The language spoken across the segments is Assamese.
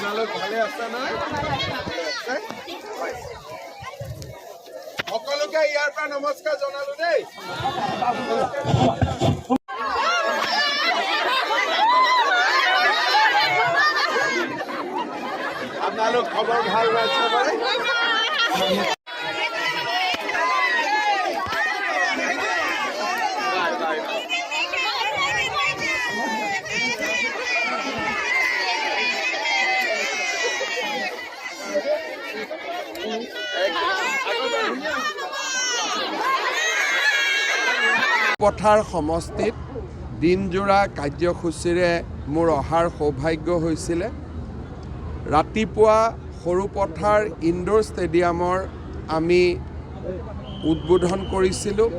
আপোনালোক ভালে আছে নহয়? সকলোকে ইয়াৰ পৰা নমস্কাৰ জনালো দেই। আপোনালোক খবৰ ভাল পাইছে পাৰে? পথাৰ সমষ্টিত দিনজোৰা কাৰ্যসূচীৰে মোৰ অহাৰ সৌভাগ্য হৈছিলে। ৰাতিপুৱা সৰুপথাৰ ইনডোৰ ষ্টেডিয়ামৰ আমি উদ্বোধন কৰিছিলোঁ।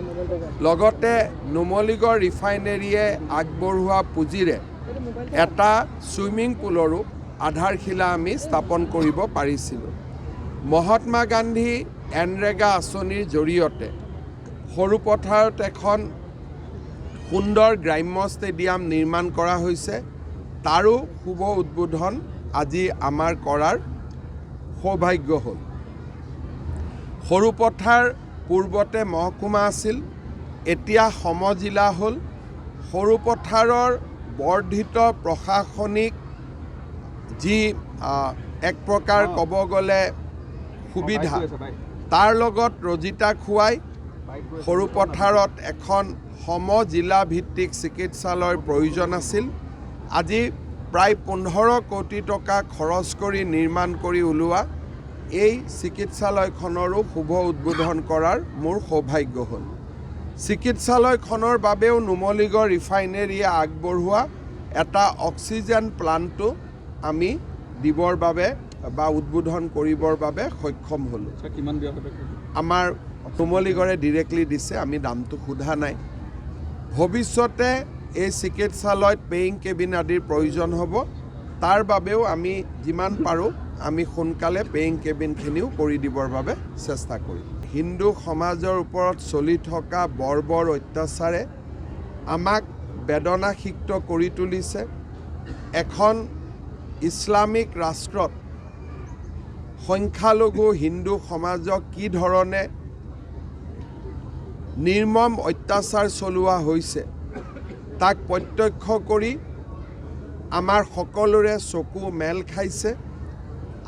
লগতে নুমলীগড় ৰিফাইনেৰীয়ে আগবঢ়োৱা পুঁজিৰে এটা ছুইমিং পুলৰো আধাৰশিলা আমি স্থাপন কৰিব পাৰিছিলোঁ। মহাত্মা গান্ধী এনৰেগা আঁচনিৰ জৰিয়তে সৰুপথাৰত এখন সুন্দৰ গ্ৰাম্য ষ্টেডিয়াম নিৰ্মাণ কৰা হৈছে। তাৰো শুভ উদ্বোধন আজি আমাৰ কৰাৰ সৌভাগ্য হ'ল। সৰুপথাৰ পূৰ্বতে মহকুমা আছিল, এতিয়া সমজিলা হ'ল। সৰুপথাৰৰ বৰ্ধিত প্ৰশাসনিক যি এক প্ৰকাৰ ক'ব গ'লে সুবিধা, তাৰ লগত ৰজিতা খুৱাই সৰুপথাৰত এখন সমজিলা ভিত্তিক চিকিৎসালয়ৰ প্ৰয়োজন আছিল। আজি প্ৰায় 15 কোটি টকা খৰচ কৰি নিৰ্মাণ কৰি ওলোৱা এই চিকিৎসালয়খনৰো শুভ উদ্বোধন কৰাৰ মোৰ সৌভাগ্য হ'ল। চিকিৎসালয়খনৰ বাবেও নুমলীগড় ৰিফাইনেৰীয়ে আগবঢ়োৱা এটা অক্সিজেন প্লাণ্টটো আমি দিবৰ বাবে বা উদ্বোধন কৰিবৰ বাবে সক্ষম হ'লোঁ। আমাৰ নুমলীগড়ে ডিৰেক্টলি দিছে, আমি দামটো সোধা নাই। ভৱিষ্যতে এই চিকিৎসালয়ত পেয়িং কেবিন আদিৰ প্ৰয়োজন হ'ব। তাৰ বাবেও আমি যিমান পাৰোঁ আমি সোনকালে পেয়িং কেবিনখিনিও কৰি দিবৰ বাবে চেষ্টা কৰিম। হিন্দু সমাজৰ ওপৰত চলি থকা বৰ্বৰ অত্যাচাৰে আমাক বেদনাসিক্ত কৰি তুলিছে। এখন ইছলামিক ৰাষ্ট্ৰত সংখ্যালঘু হিন্দু সমাজক কি ধৰণে নিৰ্মম অত্যাচাৰ চলোৱা হৈছে তাক প্ৰত্যক্ষ কৰি আমাৰ সকলোৰে চকু মেল খাইছে।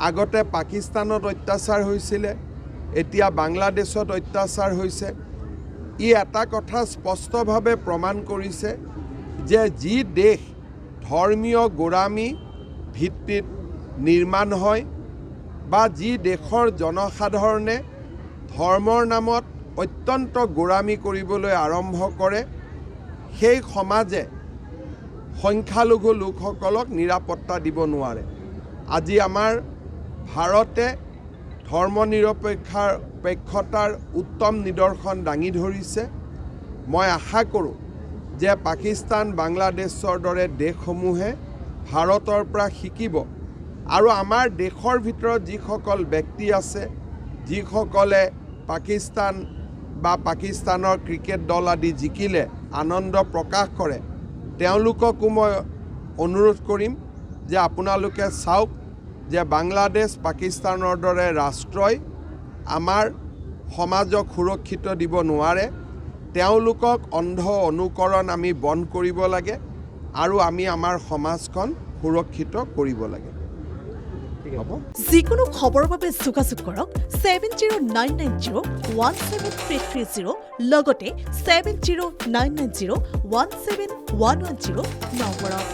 আগতে পাকিস্তানত অত্যাচাৰ হৈছিলে, এতিয়া বাংলাদেশত অত্যাচাৰ হৈছে। ই এটা কথা স্পষ্টভাৱে প্ৰমাণ কৰিছে যে যি দেশ ধৰ্মীয় গোড়ামী ভিত্তিত নিৰ্মাণ হয় বা যি দেশৰ জনসাধাৰণে ধৰ্মৰ নামত অত্যন্ত গোড়ামী কৰিবলৈ আৰম্ভ কৰে, সেই সমাজে সংখ্যালঘু লোকসকলক নিৰাপত্তা দিব নোৱাৰে। আজি আমাৰ ভাৰতে ধৰ্মনিৰপেক্ষতাৰ উত্তম নিদৰ্শন দাঙি ধৰিছে। মই আশা কৰোঁ যে পাকিস্তান, বাংলাদেশৰ দৰে দেশসমূহে ভাৰতৰ পৰা শিকিব আৰু আমাৰ দেশৰ ভিতৰত যিসকল ব্যক্তি আছে, যিসকলে পাকিস্তান বা পাকিস্তানৰ ক্ৰিকেট দল আদি জিকিলে আনন্দ প্ৰকাশ কৰে, তেওঁলোককো মই অনুৰোধ কৰিম যে আপোনালোকে চাওক যে বাংলাদেশ, পাকিস্তানৰ দৰে ৰাষ্ট্ৰই আমাৰ সমাজক সুৰক্ষিত দিব নোৱাৰে। তেওঁলোকক অন্ধ অনুকৰণ আমি বন্ধ কৰিব লাগে আৰু আমি আমাৰ সমাজখন সুৰক্ষিত কৰিব লাগে। যিকোনো খবৰৰ বাবে যোগাযোগ কৰক 7099017330 লগতে 7099017110 নম্বৰত।